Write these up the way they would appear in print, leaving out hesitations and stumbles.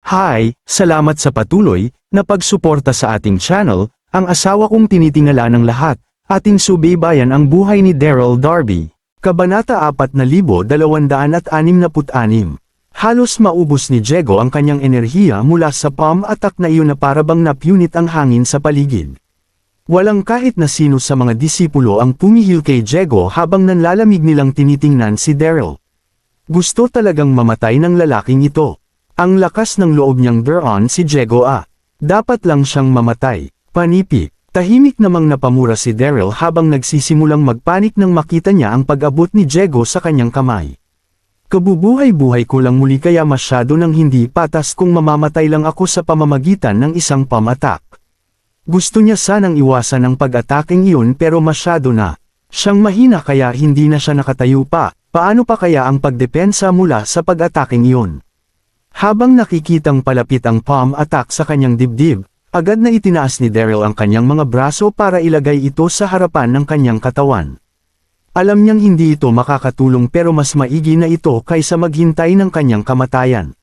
Hi, salamat sa patuloy na pagsuporta sa ating channel. Ang asawa kong tinitingala ng lahat, ating subaybayan ang buhay ni Daryl Darby. Kabanata 4266. Halos maubos ni Diego ang kanyang enerhiya mula sa palm attack na iyon na parabang napunit ang hangin sa paligid. Walang kahit na sino sa mga disipulo ang pumihil kay Diego habang nanlalamig nilang tinitingnan si Daryl. Gusto talagang mamatay ng lalaking ito. Ang lakas ng loob niyang buron si Diego dapat lang siyang mamatay. Panipi, tahimik namang napamura si Daryl habang nagsisimulang magpanik nang makita niya ang pag-abot ni Diego sa kanyang kamay. Kabubuhay-buhay ko lang muli kaya masyado nang hindi patas kung mamamatay lang ako sa pamamagitan ng isang pamatak. Gusto niya sanang iwasan ang pag-ataking iyon pero masyado na siyang mahina kaya hindi na siya nakatayo pa. Paano pa kaya ang pagdepensa mula sa pag-ataking iyon? Habang nakikitang palapit ang palm attack sa kanyang dibdib, agad na itinaas ni Daryl ang kanyang mga braso para ilagay ito sa harapan ng kanyang katawan. Alam niyang hindi ito makakatulong pero mas maigi na ito kaysa maghintay ng kanyang kamatayan.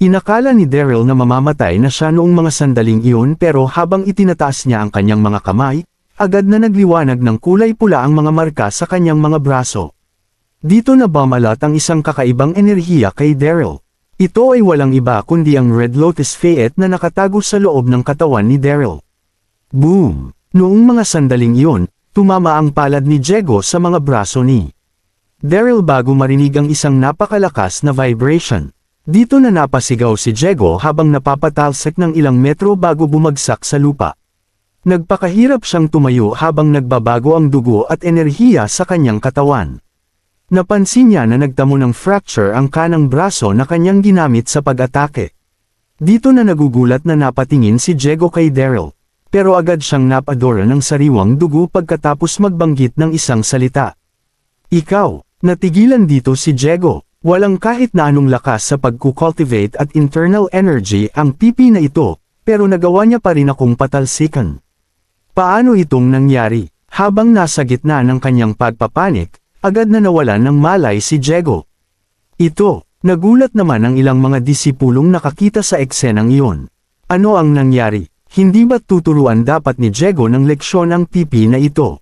Inakala ni Daryl na mamamatay na siya noong mga sandaling iyon pero habang itinataas niya ang kanyang mga kamay, agad na nagliwanag ng kulay pula ang mga marka sa kanyang mga braso. Dito na bumalat ang isang kakaibang enerhiya kay Daryl. Ito ay walang iba kundi ang Red Lotus Fayette na nakatago sa loob ng katawan ni Daryl. Boom! Noong mga sandaling iyon, tumama ang palad ni Diego sa mga braso ni Daryl bago marinig ang isang napakalakas na vibration. Dito na napasigaw si Diego habang napapatalsik ng ilang metro bago bumagsak sa lupa. Nagpakahirap siyang tumayo habang nagbabago ang dugo at enerhiya sa kanyang katawan. Napansin niya na nagtamo ng fracture ang kanang braso na kanyang ginamit sa pag-atake. Dito na nagugulat na napatingin si Diego kay Daryl, pero agad siyang napadora ng sariwang dugo pagkatapos magbanggit ng isang salita. Ikaw, natigilan dito si Diego, walang kahit na anong lakas sa pagkukultivate at internal energy ang pipi na ito, pero nagawa niya pa rin akong patalsikan. Paano itong nangyari? Habang nasa gitna ng kanyang pagpapanik, agad na nawalan ng malay si Diego. Nagulat naman ang ilang mga disipulong nakakita sa eksenang iyon. Ano ang nangyari? Hindi ba tuturuan dapat ni Diego ng leksyon ang pipi na ito?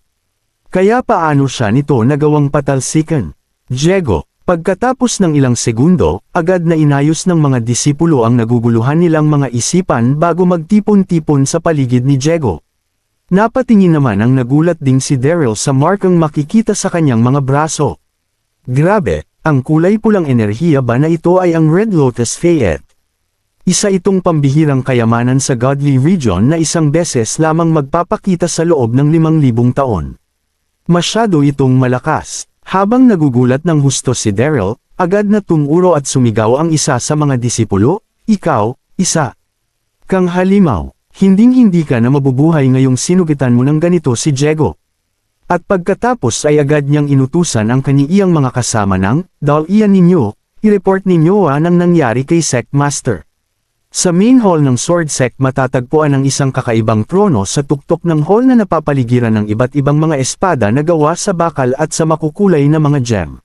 Kaya paano siya nito nagawang patalsikan? Diego, pagkatapos ng ilang segundo, agad na inayos ng mga disipulo ang naguguluhan nilang mga isipan bago magtipon-tipon sa paligid ni Diego. Napatingin naman ang nagulat ding si Daryl sa markang makikita sa kanyang mga braso. Grabe, ang kulay pulang enerhiya ba na ito ay ang Red Lotus Fayette? Isa itong pambihirang kayamanan sa Godly Region na isang beses lamang magpapakita sa loob ng 5,000 taon. Masyado itong malakas. Habang nagugulat ng husto si Daryl, agad na tumuro at sumigaw ang isa sa mga disipulo, "Ikaw, isa kang halimaw. Hinding-hindi ka na mabubuhay ngayong sinugitan mo ng ganito si Diego." At pagkatapos ay agad niyang inutusan ang kaniyang mga kasama ng, "Dalian ninyo, i-report ninyo ang nangyari kay Sect Master." Sa main hall ng Sword Sect matatagpuan ang isang kakaibang trono sa tuktok ng hall na napapaligiran ng iba't ibang mga espada na gawa sa bakal at sa makukulay na mga gem.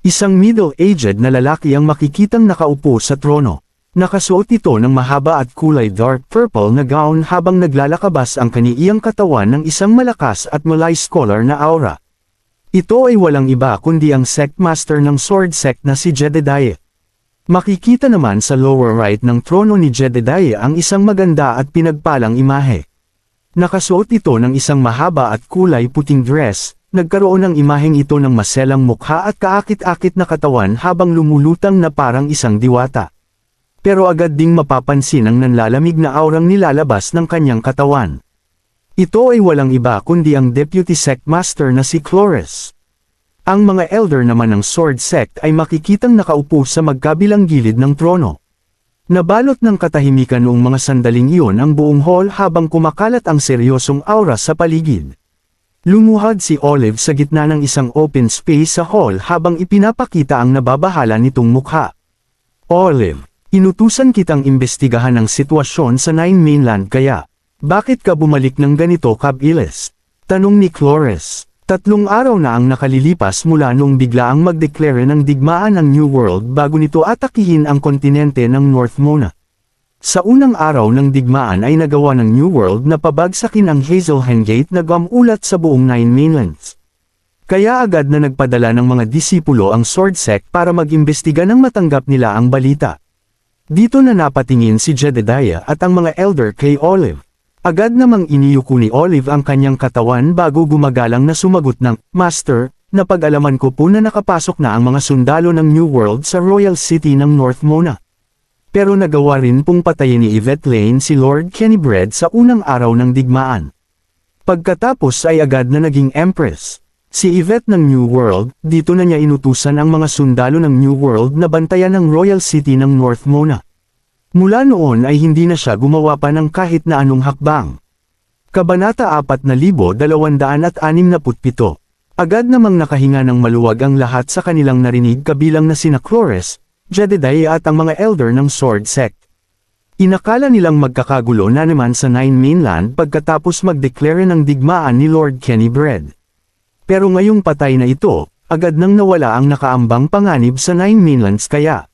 Isang middle-aged na lalaki ang makikitang nakaupo sa trono. Nakasuot ito ng mahaba at kulay dark purple na gown habang naglalakabas ang kaniyang katawan ng isang malakas at malay scholar na aura. Ito ay walang iba kundi ang Sect Master ng Sword Sect na si Jedediah. Makikita naman sa lower right ng trono ni Jedediah ang isang maganda at pinagpalang imahe. Nakasuot ito ng isang mahaba at kulay puting dress, nagkaroon ng imaheng ito ng maselang mukha at kaakit-akit na katawan habang lumulutang na parang isang diwata. Pero agad ding mapapansin ang nanlalamig na aurang nilalabas ng kanyang katawan. Ito ay walang iba kundi ang Deputy Sect Master na si Cloris. Ang mga elder naman ng Sword Sect ay makikitang nakaupo sa magkabilang gilid ng trono. Nabalot ng katahimikan noong mga sandaling iyon ang buong hall habang kumakalat ang seryosong aura sa paligid. Lumuhad si Olive sa gitna ng isang open space sa hall habang ipinapakita ang nababahala nitong mukha. "Olive, inutusan kitang imbestigahan ang sitwasyon sa Nine Mainland kaya, bakit ka bumalik ng ganito kabilis?" Tanong ni Cloris. 3 araw na ang nakalilipas mula noong biglaang magdeklare ng digmaan ang New World bago nito atakihin ang kontinente ng North Mona. Sa unang araw ng digmaan ay nagawa ng New World na pabagsakin ang Hazelhen Gate na gamulat sa buong Nine Mainlands. Kaya agad na nagpadala ng mga disipulo ang Sword Sect para mag-imbestiga nang matanggap nila ang balita. Dito na napatingin si Jedediah at ang mga elder kay Olive. Agad namang iniyuko ni Olive ang kanyang katawan bago gumagalang na sumagot ng, "Master, napag-alaman ko po na nakapasok na ang mga sundalo ng New World sa Royal City ng North Mona. Pero nagawa rin pong patayin ni Yvette Lane si Lord Kennybread sa unang araw ng digmaan. Pagkatapos ay agad na naging Empress. Si Yvette ng New World, dito na niya inutusan ang mga sundalo ng New World na bantayan ang Royal City ng North Mona. Mula noon ay hindi na siya gumawa pa ng kahit na anong hakbang. Kabanata 4267. Agad namang nakahinga ng maluwag ang lahat sa kanilang narinig kabilang na sina Cloris, Jedediah at ang mga elder ng Sword Sect. Inakala nilang magkakagulo na naman sa Nine Mainland pagkatapos mag-declare ng digmaan ni Lord Kennybread. Pero ngayong patay na ito, agad nang nawala ang nakaambang panganib sa Nine Mainlands kaya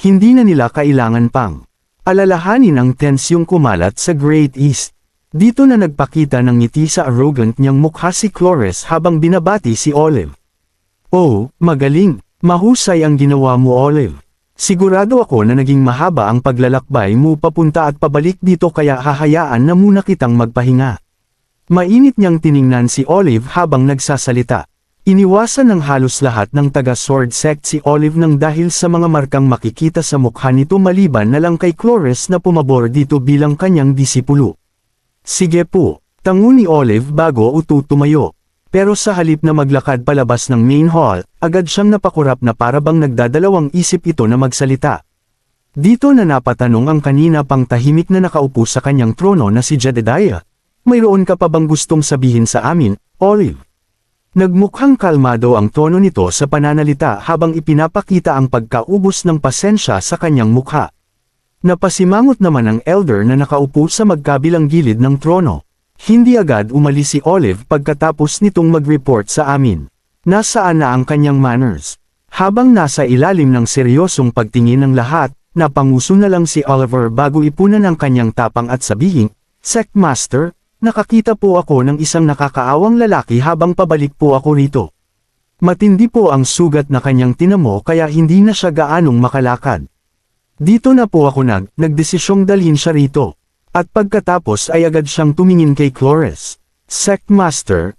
hindi na nila kailangan pang alalahanin ang tensyong kumalat sa Great East. Dito na nagpakita ng ngiti sa arrogant niyang mukha si Cloris habang binabati si Olive. "Oh, magaling, mahusay ang ginawa mo, Olive. Sigurado ako na naging mahaba ang paglalakbay mo papunta at pabalik dito kaya hahayaan na muna kitang magpahinga." Mainit niyang tiningnan si Olive habang nagsasalita. Iniwasan ng halos lahat ng taga-Sword Sect si Olive nang dahil sa mga markang makikita sa mukha nito maliban na lang kay Cloris na pumabor dito bilang kanyang disipulo. "Sige po," tango ni Olive bago tumayo. Pero sa halip na maglakad palabas ng main hall, agad siyang napakurap na para bang nagdadalawang isip ito na magsalita. Dito na napatanong ang kanina pang tahimik na nakaupo sa kanyang trono na si Jedediah. "Mayroon ka pa bang gustong sabihin sa amin, Olive?" Nagmukhang kalmado ang tono nito sa pananalita habang ipinapakita ang pagkaubos ng pasensya sa kanyang mukha. Napasimangot naman ang elder na nakaupo sa magkabilang gilid ng trono. Hindi agad umalis si Olive pagkatapos nitong mag-report sa amin. Nasaan na ang kanyang manners? Habang nasa ilalim ng seryosong pagtingin ng lahat, napanguso na lang si Oliver bago ipunan ang kanyang tapang at sabihin, "Sect Master, nakakita po ako ng isang nakakaawang lalaki habang pabalik po ako rito. Matindi po ang sugat na kanyang tinamo kaya hindi na siya gaanong makalakad. Dito na po ako nagdesisyong dalhin siya rito." At pagkatapos ay agad siyang tumingin kay Cloris. "Sect Master,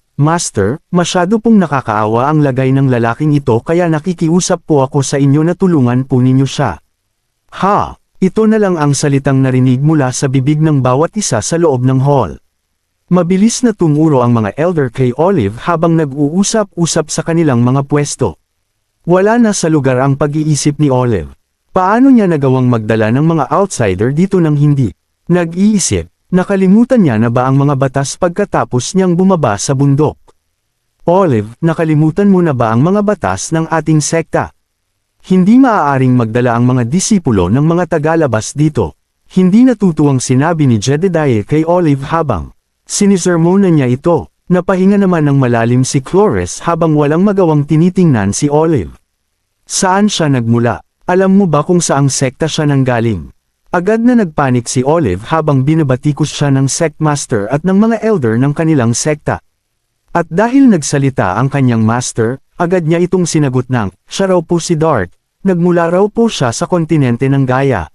masyado pong nakakaawa ang lagay ng lalaking ito kaya nakikiusap po ako sa inyo na tulungan po ninyo siya." "Ha?" Ito na lang ang salitang narinig mula sa bibig ng bawat isa sa loob ng hall. Mabilis na tumuro ang mga elder kay Olive habang nag-uusap-usap sa kanilang mga pwesto. Wala na sa lugar ang pag-iisip ni Olive. Paano niya nagawang magdala ng mga outsider dito nang hindi nag-iisip? Nakalimutan niya na ba ang mga batas pagkatapos niyang bumaba sa bundok? "Olive, nakalimutan mo na ba ang mga batas ng ating sekta? Hindi maaaring magdala ang mga disipulo ng mga tagalabas dito." Hindi natutuwang sinabi ni Jedediah kay Olive habang sinisermonan niya ito. Napahinga naman ng malalim si Cloris habang walang magawang tinitingnan si Olive. Saan siya nagmula? Alam mo ba kung saang sekta siya nanggaling? Agad na nagpanik si Olive habang binabatikos siya ng sect master at ng mga elder ng kanilang sekta. At dahil nagsalita ang kanyang master, agad niya itong sinagot ng, siya raw po si Dart, nagmula raw po siya sa kontinente ng Gaia.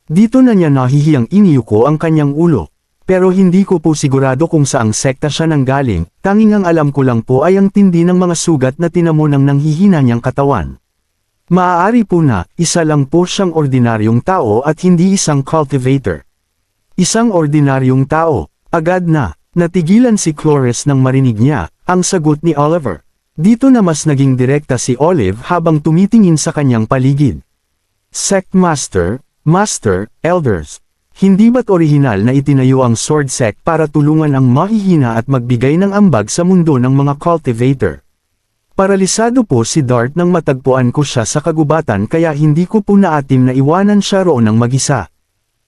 Dito na niya nahihiyang iniyuko ang kanyang ulo. Pero hindi ko po sigurado kung saang sekta siya nanggaling, tanging ang alam ko lang po ay ang tindi ng mga sugat na tinamo ng nanghihina niyang katawan. Maaari po na, isa lang po siyang ordinaryong tao at hindi isang cultivator. Isang ordinaryong tao, agad na, natigilan si Cloris nang marinig niya, ang sagot ni Oliver. Dito na mas naging direkta si Olive habang tumitingin sa kanyang paligid. Sect Master, Elders. Hindi ba't orihinal na itinayo ang Sword Sect para tulungan ang mahihina at magbigay ng ambag sa mundo ng mga cultivator? Paralisado po si Dart nang matagpuan ko siya sa kagubatan kaya hindi ko po naatim na iwanan siya roon ng mag-isa.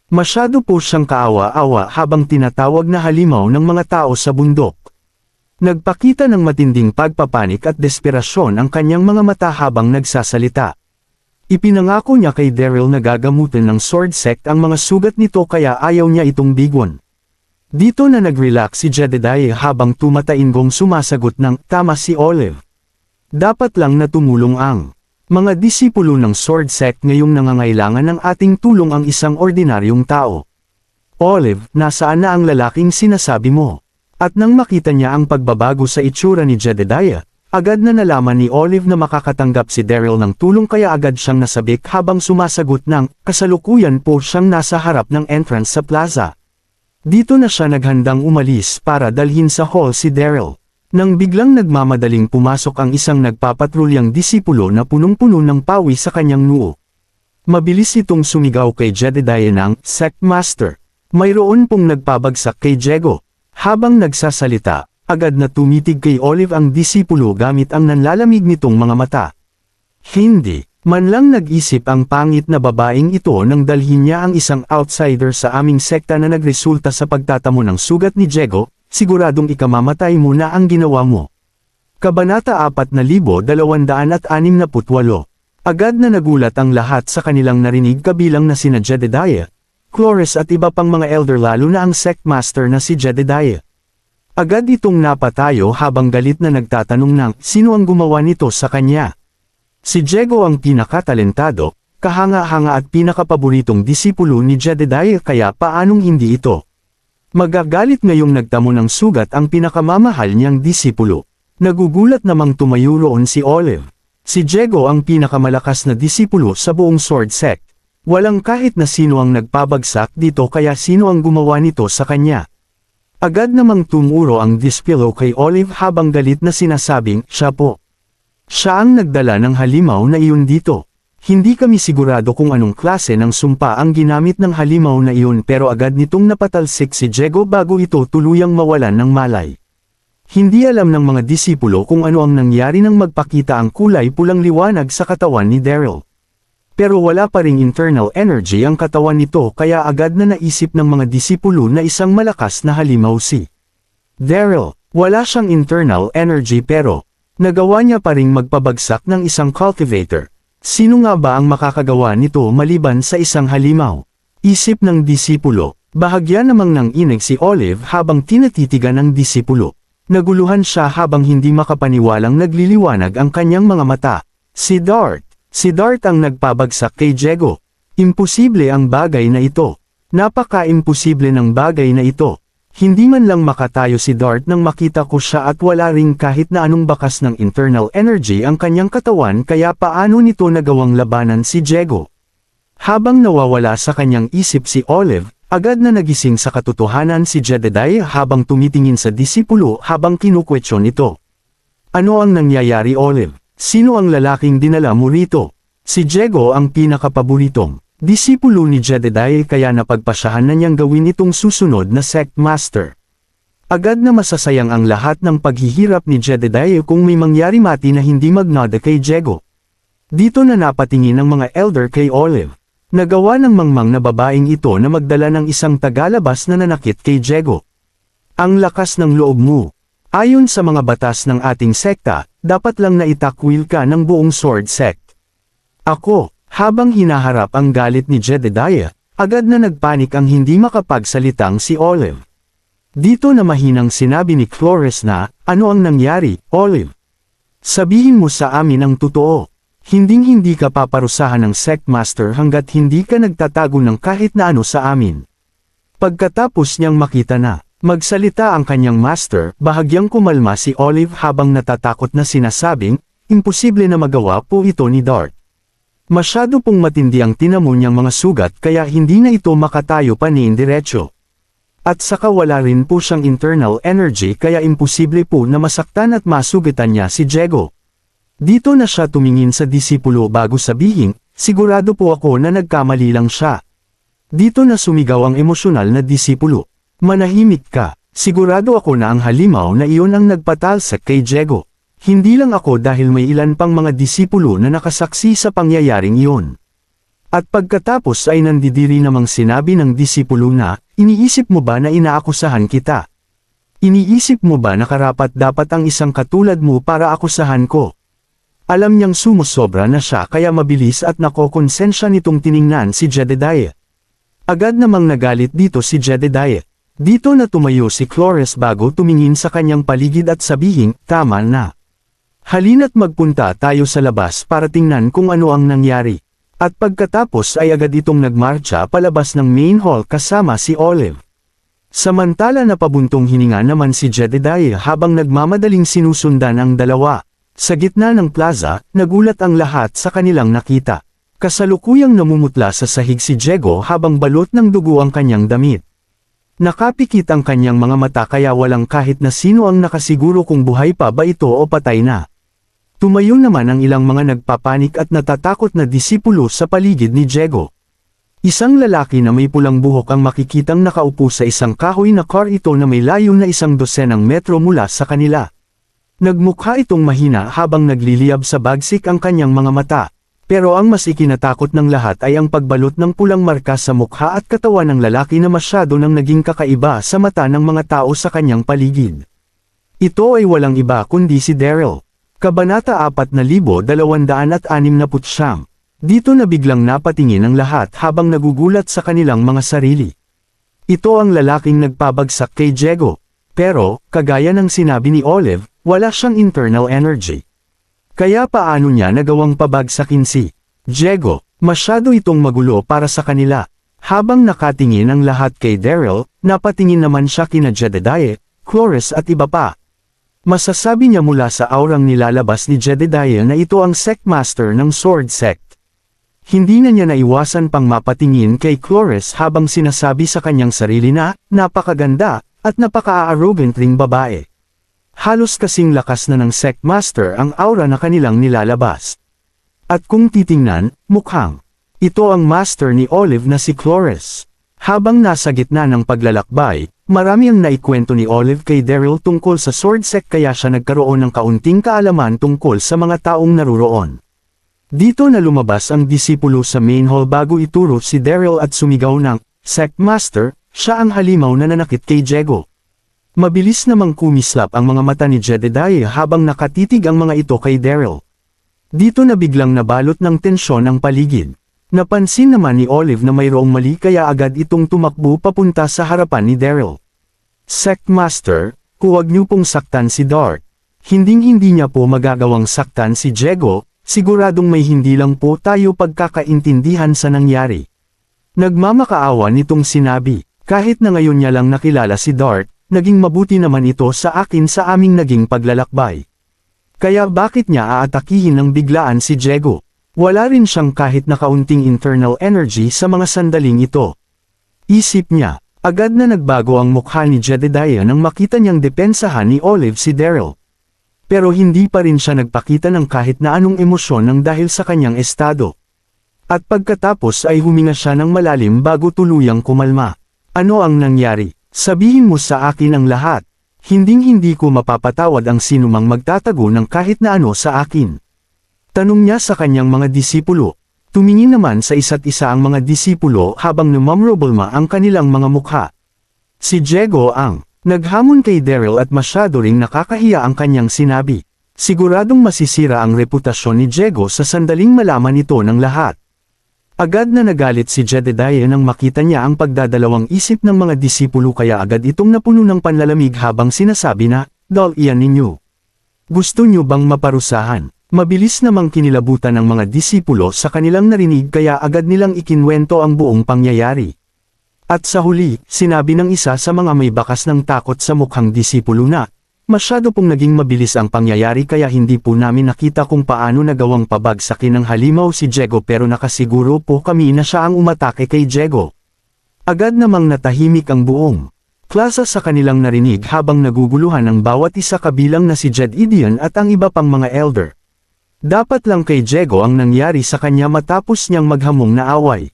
Masyado po siyang kaawa-awa habang tinatawag na halimaw ng mga tao sa bundok. Nagpakita ng matinding pagpapanik at desperasyon ang kanyang mga mata habang nagsasalita. Ipinangako niya kay Daryl na gagamutin ng sword sect ang mga sugat nito kaya ayaw niya itong bigwan. Dito na nag-relax si Jedediah habang tumatainggong sumasagot ng tama si Olive. Dapat lang na tumulong ang mga disipulo ng sword sect ngayong nangangailangan ng ating tulong ang isang ordinaryong tao. Olive, nasaan na ang lalaking sinasabi mo? At nang makita niya ang pagbabago sa itsura ni Jedediah, agad na nalaman ni Olive na makakatanggap si Daryl ng tulong kaya agad siyang nasabik habang sumasagot ng, kasalukuyan po siyang nasa harap ng entrance sa plaza. Dito na siya naghandang umalis para dalhin sa hall si Daryl. Nang biglang nagmamadaling pumasok ang isang nagpapatrulyang disipulo na punong-puno ng pawi sa kanyang noo. Mabilis itong sumigaw kay Jedediah ng, Sect Master. Mayroon pong nagpabagsak kay Jego. Habang nagsasalita, agad na tumitig kay Olive ang disipulo gamit ang nanlalamig nitong mga mata. Hindi man lang nag-isip ang pangit na babaeng ito nang dalhin niya ang isang outsider sa aming sekta na nagresulta sa pagtatamo ng sugat ni Jego, siguradong ikamamatay mo na ang ginawa mo. Kabanata 4268. Agad na nagulat ang lahat sa kanilang narinig kabilang na sina Jedediah, Cloris at iba pang mga elder lalo na ang sect master na si Jedediah. Agad itong napatayo habang galit na nagtatanong ng sino ang gumawa nito sa kanya. Si Jego ang pinakatalentado, kahanga-hanga at pinakapaboritong disipulo ni Jedediah kaya paanong hindi ito? Magagalit ngayong nagtamo ng sugat ang pinakamamahal niyang disipulo. Nagugulat namang tumayo roon si Olive. Si Jego ang pinakamalakas na disipulo sa buong sword sect. Walang kahit na sino ang nagpabagsak dito kaya sino ang gumawa nito sa kanya. Agad namang tumuro ang disipulo kay Olive habang galit na sinasabing, siya po. Siya ang nagdala ng halimaw na iyon dito. Hindi kami sigurado kung anong klase ng sumpa ang ginamit ng halimaw na iyon pero agad nitong napatalsik si Jego bago ito tuluyang mawalan ng malay. Hindi alam ng mga disipulo kung ano ang nangyari nang magpakita ang kulay pulang liwanag sa katawan ni Daryl. Pero wala pa ring internal energy ang katawan nito kaya agad na naisip ng mga disipulo na isang malakas na halimaw si Daryl. Wala siyang internal energy pero nagawa niya pa ring magpabagsak ng isang cultivator. Sino nga ba ang makakagawa nito maliban sa isang halimaw? Isip ng disipulo. Bahagya namang nang inig si Olive habang tinatitigan ng disipulo. Naguluhan siya habang hindi makapaniwalang nagliliwanag ang kanyang mga mata. Si Dart ang nagpabagsak kay Jego. Imposible ang bagay na ito. Napaka-imposible ng bagay na ito. Hindi man lang makatayo si Dart nang makita ko siya at wala ring kahit na anong bakas ng internal energy ang kanyang katawan kaya paano nito nagawang labanan si Jego. Habang nawawala sa kanyang isip si Olive, agad na nagising sa katotohanan si Jedediah habang tumitingin sa disipulo habang kinukwestiyon ito. Ano ang nangyayari Olive? Sino ang lalaking dinala mo rito? Si Jego ang pinakapaboritong disipulo ni Jedediah kaya napagpasyahan na niyang gawin itong susunod na sect master. Agad na masasayang ang lahat ng paghihirap ni Jedediah kung may mangyari mati na hindi magnada kay Jego. Dito na napatingin ang mga elder kay Olive. Nagawa ng mangmang na babaeng ito na magdala ng isang tagalabas na nanakit kay Jego. Ang lakas ng loob mo. Ayon sa mga batas ng ating sekta, dapat lang na itakwil ka ng buong sword sect. Ako. Habang hinaharap ang galit ni Jedediah, agad na nagpanik ang hindi makapagsalitang si Olive. Dito na mahinang sinabi ni Cloris na, ano ang nangyari, Olive? Sabihin mo sa amin ang totoo. Hinding-hindi ka paparusahan ng sect master hanggat hindi ka nagtatago ng kahit na ano sa amin. Pagkatapos niyang makita na magsalita ang kanyang master, bahagyang kumalma si Olive habang natatakot na sinasabing, imposible na magawa po ito ni Dart. Masyado pong matindi ang tinamo niyang mga sugat kaya hindi na ito makatayo pa ni indiretso. At saka wala rin po siyang internal energy kaya imposible po na masaktan at masugatan niya si Jego. Dito na siya tumingin sa disipulo bago sabihin, sigurado po ako na nagkamali lang siya. Dito na sumigaw ang emosyonal na disipulo. Manahimik ka, sigurado ako na ang halimaw na iyon ang nagpatalsak kay Jego. Hindi lang ako dahil may ilan pang mga disipulo na nakasaksi sa pangyayaring iyon. At pagkatapos ay nandidiri namang sinabi ng disipulo na, iniisip mo ba na inaakusahan kita? Iniisip mo ba na karapat dapat ang isang katulad mo para akusahan ko? Alam niyang sumusobra na siya kaya mabilis at nakokonsensya nitong tiningnan si Jedediah. Agad namang nagalit dito si Jedediah. Dito na tumayo si Cloris bago tumingin sa kanyang paligid at sabihing, tama na. Halina't magpunta tayo sa labas para tingnan kung ano ang nangyari. At pagkatapos ay agad itong nagmarcha palabas ng main hall kasama si Olive. Samantala na pabuntong hininga naman si Jedediah habang nagmamadaling sinusundan ang dalawa. Sa gitna ng plaza, nagulat ang lahat sa kanilang nakita. Kasalukuyang namumutla sa sahig si Diego habang balot ng dugo ang kanyang damit. Nakapikit ang kanyang mga mata kaya walang kahit na sino ang nakasiguro kung buhay pa ba ito o patay na. Tumayo naman ang ilang mga nagpapanik at natatakot na disipulo sa paligid ni Diego. Isang lalaki na may pulang buhok ang makikitang nakaupo sa isang kahoy na car ito na may layo na 100 metro mula sa kanila. Nagmukha itong mahina habang nagliliyab sa bagsik ang kanyang mga mata. Pero ang mas ikinatakot ng lahat ay ang pagbalot ng pulang marka sa mukha at katawan ng lalaki na masyado nang naging kakaiba sa mata ng mga tao sa kanyang paligid. Ito ay walang iba kundi si Daryl. Kabanata 4269. Dito na biglang napatingin ang lahat habang nagugulat sa kanilang mga sarili. Ito ang lalaking nagpabagsak kay Diego. Pero, kagaya ng sinabi ni Olive, wala siyang internal energy. Kaya paano niya nagawang pabagsakin si Diego? Masyado itong magulo para sa kanila. Habang nakatingin ang lahat kay Daryl, napatingin naman siya kina Jedediah, Cloris at iba pa. Masasabi niya mula sa aurang nilalabas ni Jedediah na ito ang sect master ng Sword Sect. Hindi na niya naiwasan pang mapatingin kay Cloris habang sinasabi sa kanyang sarili na, napakaganda, at napaka-arrogant ring babae. Halos kasing lakas na ng sect master ang aura na kanilang nilalabas. At kung titingnan, mukhang ito ang master ni Olive na si Cloris. Habang nasa gitna ng paglalakbay, marami ang naikwento ni Olive kay Daryl tungkol sa Sword Sect kaya siya nagkaroon ng kaunting kaalaman tungkol sa mga taong naruroon. Dito na lumabas ang disipulo sa main hall bago ituro si Daryl at sumigaw ng, Sect Master, siya ang halimaw na nanakit kay Diego. Mabilis namang kumislap ang mga mata ni Jedediah habang nakatitig ang mga ito kay Daryl. Dito na biglang nabalot ng tensyon ang paligid. Napansin naman ni Olive na mayroong mali kaya agad itong tumakbo papunta sa harapan ni Daryl. Sect Master, huwag niyo pong saktan si Dart. Hinding-hindi niya po magagawang saktan si Diego, siguradong may hindi lang po tayo pagkakaintindihan sa nangyari. Nagmamakaawa nitong sinabi. Kahit na ngayon niya lang nakilala si Dart, naging mabuti naman ito sa akin sa aming naging paglalakbay. Kaya bakit niya aatakihin ng biglaan si Diego? Wala rin siyang kahit na kaunting internal energy sa mga sandaling ito. Isip niya, agad na nagbago ang mukha ni Jedediah nang makita niyang depensahan ni Olive si Daryl. Pero hindi pa rin siya nagpakita ng kahit na anong emosyon nang dahil sa kanyang estado. At pagkatapos ay huminga siya ng malalim bago tuluyang kumalma. Ano ang nangyari? Sabihin mo sa akin ang lahat. Hinding-hindi ko mapapatawad ang sinumang magtatago ng kahit na ano sa akin. Tanong niya sa kanyang mga disipulo. Tumingin naman sa isa't isa ang mga disipulo habang namamroblema ang kanilang mga mukha. Si Diego ang naghamon kay Daryl at masyado ring nakakahiya ang kanyang sinabi. Siguradong masisira ang reputasyon ni Diego sa sandaling malaman ito ng lahat. Agad na nagalit si Jedediah nang makita niya ang pagdadalawang isip ng mga disipulo kaya agad itong napuno ng panlalamig habang sinasabi na, Dol iyan ninyo. Gusto nyo bang maparusahan? Mabilis namang kinilabutan ng mga disipulo sa kanilang narinig kaya agad nilang ikinwento ang buong pangyayari. At sa huli, sinabi ng isa sa mga may bakas ng takot sa mukhang disipulo na, masyado pong naging mabilis ang pangyayari kaya hindi po namin nakita kung paano nagawang pabagsakin ng halimaw si Diego pero nakasiguro po kami na siya ang umatake kay Diego. Agad namang natahimik ang buong klase sa kanilang narinig habang naguguluhan ang bawat isa kabilang na si Jedediah at ang iba pang mga elder. Dapat lang kay Diego ang nangyari sa kanya matapos niyang maghamong na away.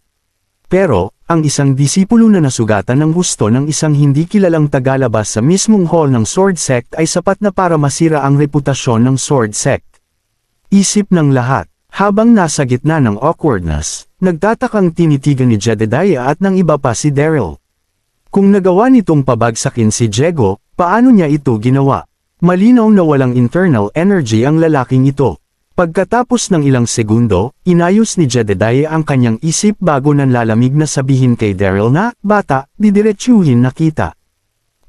Pero, ang isang disipulo na nasugatan ng gusto ng isang hindi kilalang tagalabas sa mismong hall ng Sword Sect ay sapat na para masira ang reputasyon ng Sword Sect. Isip ng lahat, habang nasa gitna ng awkwardness, nagtatakang tinitigan ni Jedediah at ng iba pa si Daryl. Kung nagawa nitong pabagsakin si Diego, paano niya ito ginawa? Malinaw na walang internal energy ang lalaking ito. Pagkatapos ng ilang segundo, inayos ni Jedediah ang kanyang isip bago nanlalamig na sabihin kay Daryl na, "Bata, didiretsuhin na kita.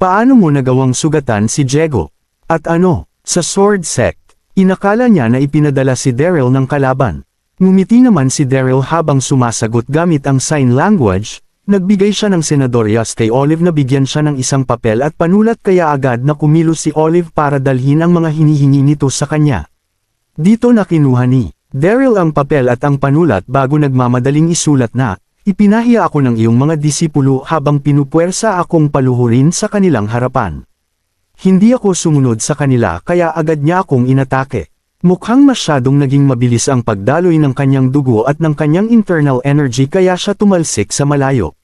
Paano mo nagawang sugatan si Jego? At ano, sa Sword Sect?" Inakala niya na ipinadala si Daryl ng kalaban. Ngumiti naman si Daryl habang sumasagot gamit ang sign language. Nagbigay siya ng senadoryas kay Olive na bigyan siya ng isang papel at panulat kaya agad na kumilos si Olive para dalhin ang mga hinihingi nito sa kanya. Dito na kinuha ni Daryl ang papel at ang panulat bago nagmamadaling isulat na, "Ipinahiya ako ng iyong mga disipulo habang pinupuwersa akong paluhurin sa kanilang harapan. Hindi ako sumunod sa kanila kaya agad niya akong inatake." Mukhang masyadong naging mabilis ang pagdaloy ng kanyang dugo at ng kanyang internal energy kaya siya tumalsik sa malayo.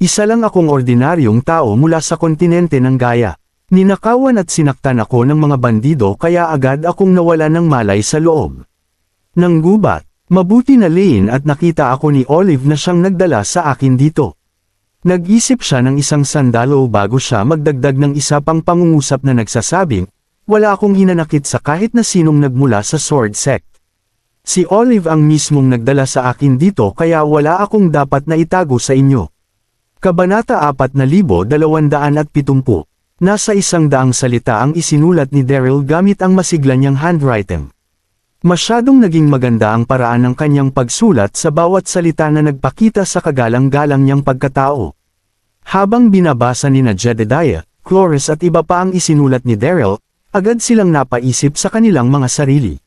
"Isa lang akong ordinaryong tao mula sa kontinente ng Gaia. Ninakawan at sinaktan ako ng mga bandido kaya agad akong nawala ng malay sa loob ng gubat. Mabuti na Lane at nakita ako ni Olive na siyang nagdala sa akin dito." Nag-isip siya ng isang sandalo bago siya magdagdag ng isa pang pangungusap na nagsasabing, "Wala akong hinanakit sa kahit na sinong nagmula sa Sword Sect. Si Olive ang mismong nagdala sa akin dito kaya wala akong dapat na itago sa inyo." Kabanata 4270. Nasa 100 salita ang isinulat ni Daryl gamit ang masigla niyang handwriting. Masyadong naging maganda ang paraan ng kanyang pagsulat sa bawat salita na nagpakita sa kagalang-galang niyang pagkatao. Habang binabasa ni Jedediah, Cloris at iba pa ang isinulat ni Daryl, agad silang napaisip sa kanilang mga sarili.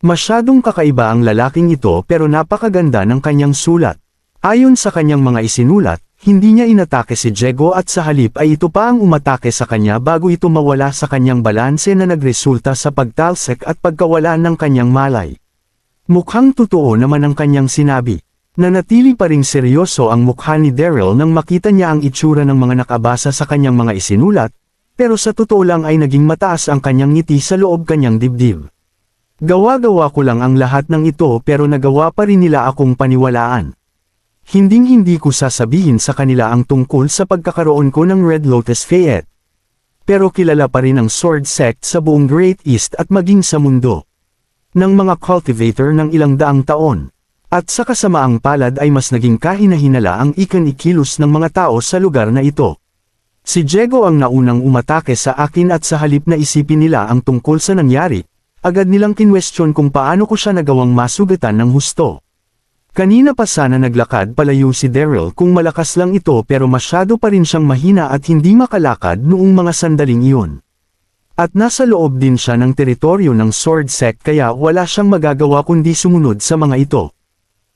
Masyadong kakaiba ang lalaking ito pero napakaganda ng kanyang sulat. Ayon sa kanyang mga isinulat, hindi niya inatake si Jego at sa halip ay ito pa ang umatake sa kanya bago ito mawala sa kanyang balanse na nagresulta sa pagtalsik at pagkawala ng kanyang malay. Mukhang totoo naman ang kanyang sinabi. Nanatili pa ring seryoso ang mukha ni Daryl nang makita niya ang itsura ng mga nakabasa sa kanyang mga isinulat, pero sa totoo lang ay naging mataas ang kanyang ngiti sa loob kanyang dibdib. "Gawa-gawa ko lang ang lahat ng ito pero nagawa pa rin nila akong paniwalaan. Hinding-hindi ko sasabihin sa kanila ang tungkol sa pagkakaroon ko ng Red Lotus Fayette. Pero kilala pa rin ang Sword Sect sa buong Great East at maging sa mundo ng mga cultivator ng ilang daang taon. At sa kasamaang palad ay mas naging kahina-hinala ang ikilos ng mga tao sa lugar na ito. Si Jego ang naunang umatake sa akin at sa halip na isipin nila ang tungkol sa nangyari, agad nilang kinwestiyon kung paano ko siya nagawang masugatan ng husto. Kanina pa sana naglakad palayo si Daryl kung malakas lang ito pero masyado pa rin siyang mahina at hindi makalakad noong mga sandaling iyon. At nasa loob din siya ng teritoryo ng Sword Sect kaya wala siyang magagawa kundi sumunod sa mga ito.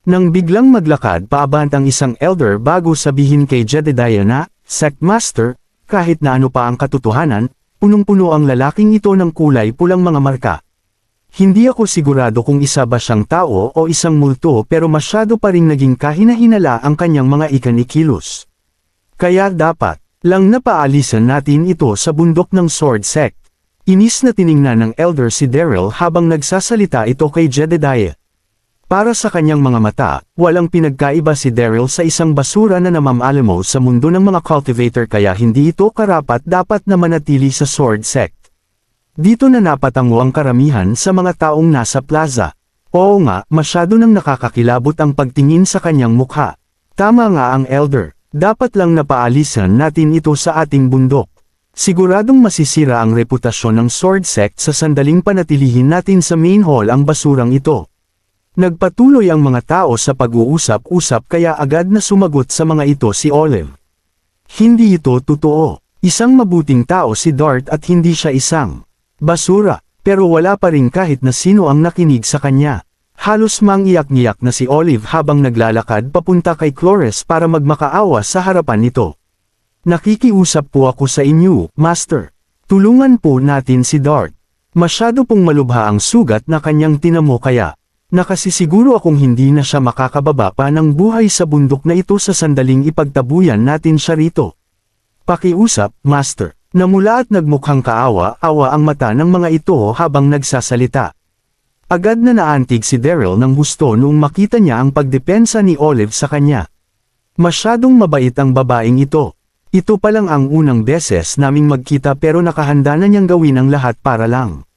Nang biglang maglakad paabant ang isang elder bago sabihin kay Jedediah na, "Sect Master, kahit na ano pa ang katotohanan, punong-puno ang lalaking ito ng kulay pulang mga marka. Hindi ako sigurado kung isa ba siyang tao o isang multo pero masyado pa ring naging kahina-hinala ang kanyang mga ikanikilos. Kaya dapat lang napaalisan natin ito sa bundok ng Sword Sect." Inis na tiningnan ng elder si Daryl habang nagsasalita ito kay Jedediah. Para sa kanyang mga mata, walang pinagkaiba si Daryl sa isang basura na namamalamoy sa mundo ng mga cultivator kaya hindi ito karapat-dapat na manatili sa Sword Sect. Dito na napatango ang karamihan sa mga taong nasa plaza. Oo nga, masyado nang nakakakilabot ang pagtingin sa kanyang mukha. Tama nga ang elder, dapat lang napaalisan natin ito sa ating bundok. Siguradong masisira ang reputasyon ng Sword Sect sa sandaling panatilihin natin sa main hall ang basurang ito. Nagpatuloy ang mga tao sa pag-uusap-usap kaya agad na sumagot sa mga ito si Olive. Hindi ito totoo. Isang mabuting tao si Dart at hindi siya isang basura, pero wala pa rin kahit na sino ang nakinig sa kanya. Halos mangiyak-ngiyak na si Olive habang naglalakad papunta kay Cloris para magmakaawa sa harapan nito. "Nakikiusap po ako sa inyo, Master. Tulungan po natin si Dart. Masyado pong malubha ang sugat na kanyang tinamo kaya nakasisiguro akong hindi na siya makakababa pa ng buhay sa bundok na ito sa sandaling ipagtabuyan natin siya rito. Pakiusap, Master." Namula at nagmukhang kaawa-awa ang mata ng mga ito habang nagsasalita. Agad na naantig si Daryl ng husto noong makita niya ang pagdepensa ni Olive sa kanya. Masyadong mabait ang babaeng ito. Ito pa lang ang unang beses naming magkita pero nakahanda na niyang gawin ang lahat para lang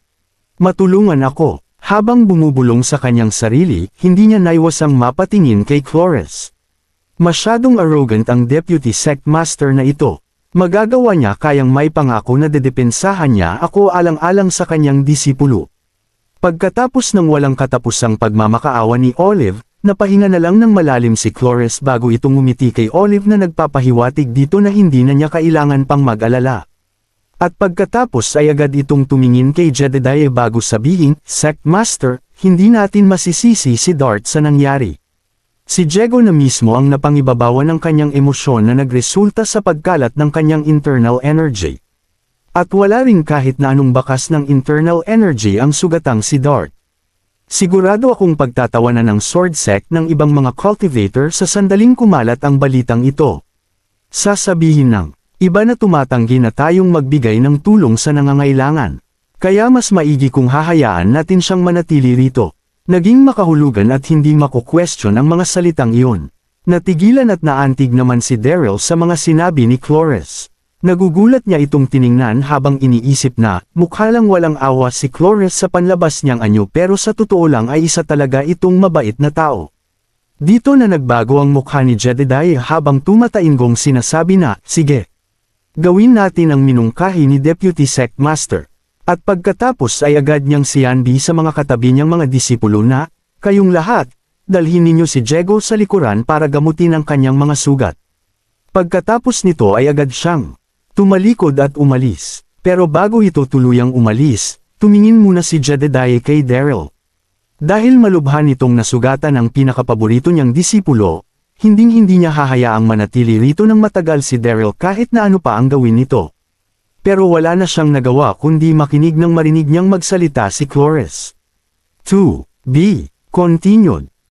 matulungan ako. Habang bumubulong sa kanyang sarili, hindi niya naiwasang mapatingin kay Flores. Masyadong arrogant ang Deputy Sect Master na ito. Magagawa niya kayang may pangako na dedepensahan niya ako alang-alang sa kanyang disipulo. Pagkatapos ng walang katapusang pagmamakaawa ni Olive, napahinga na lang ng malalim si Flores bago itong ngumiti kay Olive na nagpapahiwatig dito na hindi na niya kailangan pang mag-alala. At pagkatapos ay agad itong tumingin kay Jedediah bago sabihin, Sect Master, hindi natin masisisi si Dart sa nangyari. Si Diego na mismo ang napangibabawan ng kanyang emosyon na nagresulta sa pagkalat ng kanyang internal energy. At wala rin kahit na anong bakas ng internal energy ang sugatang si Dart. Sigurado akong pagtatawanan ng Sword Sect ng ibang mga cultivator sa sandaling kumalat ang balitang ito. Sasabihin ng iba na tumatanggi na tayong magbigay ng tulong sa nangangailangan. Kaya mas maigi kung hahayaan natin siyang manatili rito. Naging makahulugan at hindi mako-question ang mga salitang iyon. Natigilan at naantig naman si Daryl sa mga sinabi ni Flores. Nagugulat niya itong tiningnan habang iniisip na, mukha lang walang awa si Flores sa panlabas niyang anyo pero sa totoo lang ay isa talaga itong mabait na tao. Dito na nagbago ang mukha ni Jedediah habang tumatainggong sinasabi na, sige. Gawin natin ang minungkahi ni Deputy Sect Master. At pagkatapos ay agad niyang siyanbi sa mga katabi niyang mga disipulo na, kayong lahat, dalhin ninyo si Diego sa likuran para gamutin ang kanyang mga sugat. Pagkatapos nito ay agad siyang tumalikod at umalis. Pero bago ito tuluyang umalis, tumingin muna si Jedediah kay Daryl. Dahil malubha nitong nasugatan ang pinakapaborito niyang disipulo, hinding-hindi niya hahayaang manatili rito ng matagal si Daryl kahit na ano pa ang gawin nito. Pero wala na siyang nagawa kundi makinig nang marinig niyang magsalita si Flores. 2. B. Continued.